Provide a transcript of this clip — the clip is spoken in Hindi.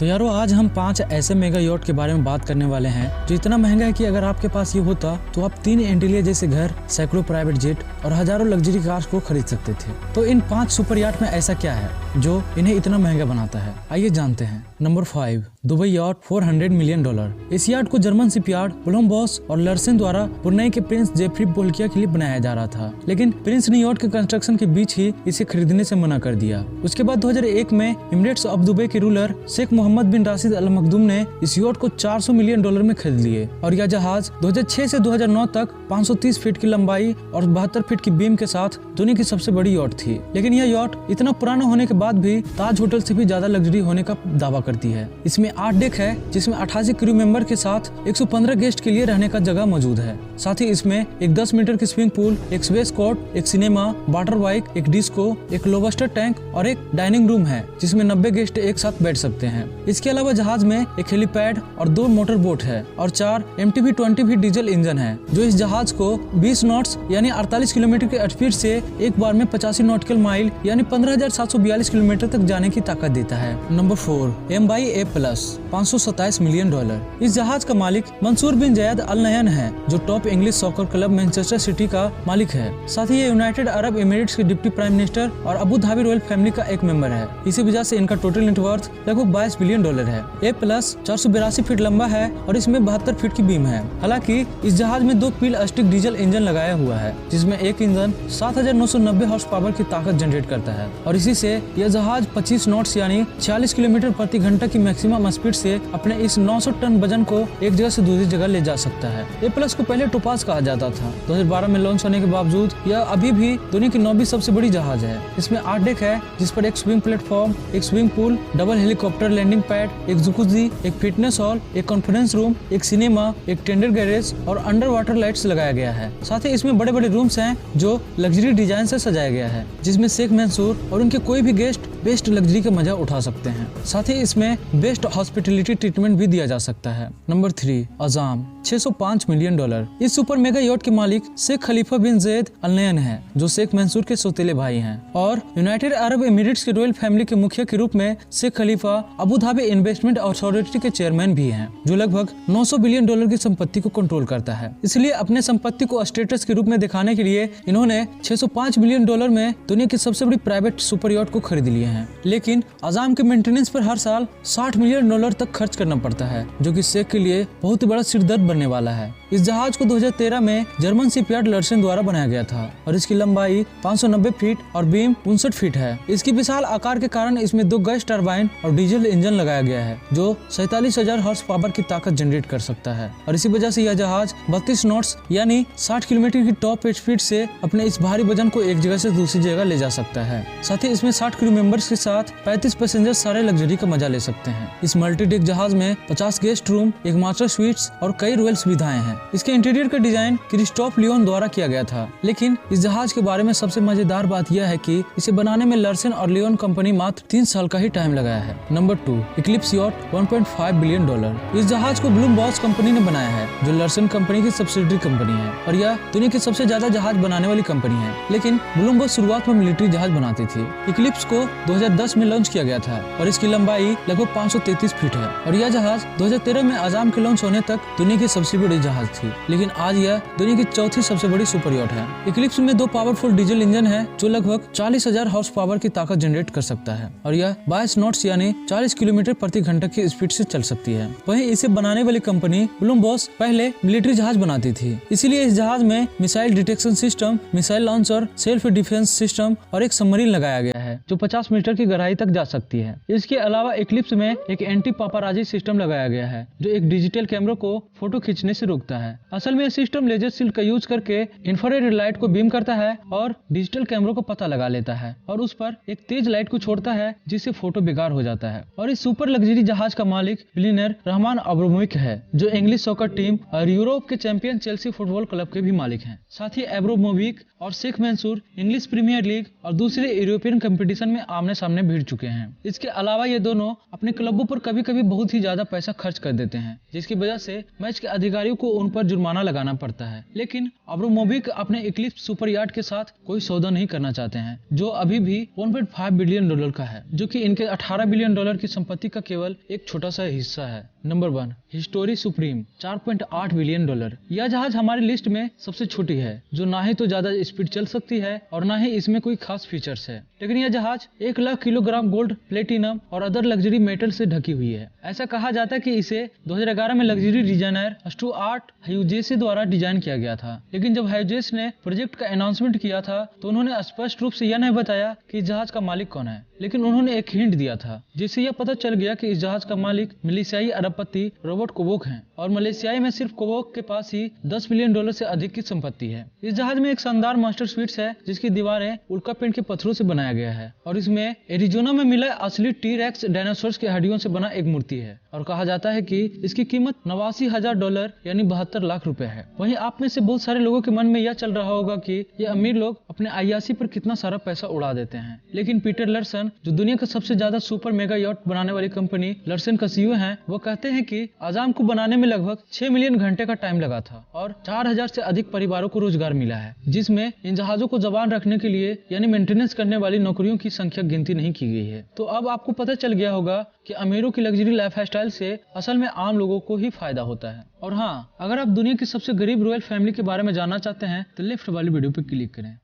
तो यारो आज हम 5 ऐसे मेगा यॉट के बारे में बात करने वाले हैं जो इतना महंगा है कि अगर आपके पास ये होता तो आप 3 एंटीलिया जैसे घर, सैकड़ों प्राइवेट जेट और हजारों लग्जरी कार्स को खरीद सकते थे। तो इन 5 सुपर याट में ऐसा क्या है जो इन्हें इतना महंगा बनाता है, आइए जानते हैं। Number 5, Dubai yacht $400 million. इस याट को जर्मन शिपयार्ड ब्लूमबॉस और लर्सन द्वारा ब्रुनेई के प्रिंस जेफ्री बोल्किया के लिए बनाया जा रहा था, लेकिन प्रिंस ने याट के कंस्ट्रक्शन के बीच ही इसे खरीदने से मना कर दिया। उसके बाद 2001 में एमिरेट्स ऑफ दुबई के रूलर शेख मोहम्मद बिन राशिद अल मखदूम ने इस याट को $400 मिलियन में खरीद लिए और यह जहाज 2006 से 2009 तक 530 फीट की लंबाई और 72 फीट की बीम के साथ दुनिया की सबसे बड़ी याट थी। लेकिन यह याट इतना पुराना होने के बाद भी ताज होटल से भी ज्यादा लग्जरी होने का दावा करती है। इसमें 8 डेक है जिसमें 88 क्रू मेंबर के साथ 115 गेस्ट के लिए रहने का जगह मौजूद है। साथ ही इसमें एक 10 मीटर की स्विमिंग पूल, एक स्पेस कोर्ट, एक सिनेमा, वाटर बाइक, एक डिस्को, एक लोबस्टर टैंक और एक डाइनिंग रूम है जिसमें 90 गेस्ट एक साथ बैठ सकते हैं। इसके अलावा जहाज में एक हेलीपैड और 2 मोटर बोट है और 4 MTV 20 डीजल इंजन है जो इस जहाज को 20 नॉट्स यानी 48 किलोमीटर की स्पीड से एक बार में 85 नॉटिकल माइल यानी 15,742 किलोमीटर तक जाने की ताकत देता है। Number 4, MYA plus $527 million. इस जहाज का मालिक मंसूर बिन जैद अल नहयान है जो top English soccer club Manchester city का मालिक है। साथ ही ये यूनाइटेड अरब एमिरेट्स के डिप्टी प्राइम मिनिस्टर और अबू धाबी रॉयल फैमिली का एक मेंबर है। इसी वजह से इनका टोटल नेटवर्थ लगभग $22 बिलियन है। A प्लस 482 फीट लंबा है और इसमें 72 फीट की बीम है। हालांकि इस जहाज में 2 पिल स्टिक डीजल इंजन लगाया हुआ है जिसमें एक इंजन 7,990 हॉर्स पावर की ताकत जनरेट करता है और इसी से यह जहाज 25 नॉट्स यानी 46 किलोमीटर प्रति घंटा की मैक्सिमम स्पीड से अपने इस 900 टन वजन को एक जगह से दूसरी जगह ले जा सकता है। A प्लस को पहले टोपाज कहा जाता था। 2012 में लॉन्च होने के बावजूद यह अभी भी दुनिया की 9वीं सबसे बड़ी जहाज है। इसमें 8 डेक है जिस पर एक स्विमिंग प्लेटफॉर्म, एक swimming pool, double helicopter landing pad, एक जकूजी, एक फिटनेस हॉल, एक कॉन्फ्रेंस रूम, एक सिनेमा, एक टेंडर गैरेज और अंडर वाटर लाइट्स लगाया गया है। साथ ही इसमें बड़े बड़े रूम्स हैं जो लग्जरी डिजाइन से सजाया गया है जिसमें शेख मंसूर और उनके कोई भी गेस्ट बेस्ट लग्जरी का मजा उठा सकते हैं। साथ ही इसमें बेस्ट हॉस्पिटलिटी ट्रीटमेंट भी दिया जा सकता है। नंबर 3, अजाम $605 मिलियन। इस सुपर मेगा याट के मालिक शेख खलीफा बिन जैद अल नहयान है जो शेख मंसूर के सौतेले भाई हैं और यूनाइटेड अरब एमिरेट्स के रॉयल फैमिली के मुखिया के रूप में शेख खलीफा अबू धाबी इन्वेस्टमेंट अथॉरिटी के चेयरमैन भी हैं जो लगभग $900 बिलियन की संपत्ति को कंट्रोल करता है। इसलिए अपने संपत्ति को स्टेटस के रूप में दिखाने के लिए इन्होंने $605 मिलियन में दुनिया की सबसे बड़ी प्राइवेट सुपर याट को खरीद लिया है। लेकिन अजाम के मेंटेनेंस पर हर साल $60 मिलियन तक खर्च करना पड़ता है जो कि शेख के लिए बहुत बड़ा सिरदर्द बनने वाला है। इस जहाज को 2013 में जर्मन शिपयार्ड लर्सन द्वारा बनाया गया था और इसकी लंबाई 590 फीट और बीम 59 फीट है। इसकी विशाल आकार के कारण इसमें 2 गैस टरबाइन और डीजल इंजन लगाया गया है जो 47,000 हॉर्स पावर की ताकत जनरेट कर सकता है और इसी वजह से यह जहाज 32 नॉट्स यानी 60 किलोमीटर की टॉप स्पीड से अपने इस भारी वजन को एक जगह से दूसरी जगह ले जा सकता है। साथ ही इसमें 60 क्रू मेंबर्स के साथ 35 पैसेंजर सारे लग्जरी का मजा ले सकते हैं। इस मल्टी डेक जहाज में 50 गेस्ट रूम, एक मास्टर स्वीट्स और कई रॉयल सुविधाएं हैं। इसके इंटीरियर का डिजाइन क्रिस्टोफ लियोन द्वारा किया गया था। लेकिन इस जहाज के बारे में सबसे मजेदार बात यह है कि इसे बनाने में लर्सन और लियोन कंपनी मात्र 3 साल का ही टाइम लगाया है। Number 2, Eclipse yacht $1.5 billion. इस जहाज को ब्लूमबॉस कंपनी ने बनाया है जो लर्सन कंपनी की सब्सिडरी कंपनी है और यह दुनिया की सबसे ज्यादा जहाज बनाने वाली कंपनी है। लेकिन ब्लूमबॉस शुरुआत में मिलिट्री जहाज बनाती थी। इक्लिप्स को 2010 में लॉन्च किया गया था और इसकी लंबाई लगभग 533 फीट है और यह जहाज 2013 में अजाम के लॉन्च होने तक दुनिया की सबसे बड़ी जहाज थी। लेकिन आज यह दुनिया की चौथी सबसे बड़ी सुपर याट है। इक्लिप्स में 2 पावरफुल डीजल इंजन है जो लगभग 40,000 हॉर्स पावर की ताकत जनरेट कर सकता है और यह 22 नॉट्स यानी 40 किलोमीटर प्रति घंटा की स्पीड से चल सकती है। वहीं इसे बनाने वाली कंपनी ब्लूमबॉस पहले मिलिट्री जहाज बनाती थी, इसीलिए इस जहाज में missile detection system, missile launcher, self defence system और एक सबमरीन लगाया गया है जो 50 मीटर की गहराई तक जा सकती है। इसके अलावा इक्लिप्स में एक एंटी पापाराजी सिस्टम लगाया गया है जो एक डिजिटल कैमरा को फोटो खींचने से रोकता है। असल में यह सिस्टम लेजर शील्ड का यूज करके इंफ्रारेड लाइट को बीम करता है और डिजिटल कैमरों को पता लगा लेता है और उस पर एक तेज लाइट को छोड़ता है जिससे फोटो बेकार हो जाता है। और इस सुपर लग्जरी जहाज का मालिक बिलियनर रहमान अब्रामोविच है जो इंग्लिश सॉकर टीम और यूरोप के चैंपियन चेल्सी फुटबॉल क्लब के भी मालिक हैं। साथ ही अब्रामोविच और Sheikh Mansour English Premier League और दूसरे यूरोपियन कंपटीशन में आमने सामने भिड़ चुके हैं। इसके अलावा ये दोनों अपने क्लबों पर कभी कभी बहुत ही ज्यादा पैसा खर्च कर देते हैं जिसकी वजह से मैच के अधिकारियों को उन पर जुर्माना लगाना पड़ता है। लेकिन अब्रामोविच अपने इक्लिप्स सुपर याट के साथ कोई सौदा नहीं करना चाहते हैं, जो अभी भी 1.5 बिलियन डॉलर का है, जो कि इनके 18 बिलियन डॉलर की संपत्ति का केवल एक छोटा सा हिस्सा है। Number 1, history supreme, 4.8 billion dollar. यह जहाज हमारी लिस्ट में सबसे छोटी है, जो ना ही तो ज्यादा स्पीड चल सकती है और ना ही इसमें कोई खास फीचर्स है। लेकिन यह जहाज 1 लाख किलोग्राम गोल्ड, प्लेटिनम और अदर लग्जरी मेटल से ढकी हुई है। ऐसा कहा जाता है कि इसे 2011 में लग्जरी डिजाइनर स्टुअर्ट ह्यूजेस द्वारा डिजाइन किया गया था। लेकिन जब ह्यूजेस ने प्रोजेक्ट का अनाउंसमेंट किया था तो उन्होंने स्पष्ट रूप से यह नहीं बताया कि इस जहाज का मालिक कौन है, लेकिन उन्होंने एक हिंट दिया था, जिससे यह पता चल गया कि इस जहाज का मालिक मलेशियाई अरबपति रॉबर्ट कोवोक हैं और मलेशिया में सिर्फ कोवोक के पास ही 10 मिलियन डॉलर से अधिक की संपत्ति है। इस जहाज में एक शानदार मास्टर स्वीट्स है, जिसकी दीवारें उल्का पिंड के पत्थरों से बनाया गया है और इसमें एरिजोना में मिला असली टी-रेक्स डायनासोर के हड्डियों से बना एक मूर्ति है और कहा जाता है कि इसकी कीमत $89,000 यानी 72 लाख रुपए है। वहीं आप में से बहुत सारे लोगों के मन में यह चल रहा होगा कि ये अमीर लोग अपने अय्याशी पर कितना सारा पैसा उड़ा देते हैं, लेकिन पीटर लर्सन, जो दुनिया का सबसे ज्यादा सुपर मेगा यॉट बनाने वाली कंपनी लर्सन का सीईओ हैं, वो कहते हैं कि आजाम को बनाने में लगभग 6 मिलियन घंटे का टाइम लगा था और 4000 से अधिक परिवारों को रोजगार मिला है, जिसमें इन जहाजों को जबान रखने के लिए यानी मेंटेनेंस करने वाली नौकरियों की संख्या गिनती नहीं की गई है। तो अब आपको पता चल गया होगा कि अमीरों की लग्जरी लाइफ स्टाइल से असल में आम लोगों को ही फायदा होता है। और हाँ, अगर आप दुनिया की सबसे गरीब रॉयल फैमिली के बारे में जानना चाहते हैं तो लेफ्ट वाली वीडियो पर क्लिक करें।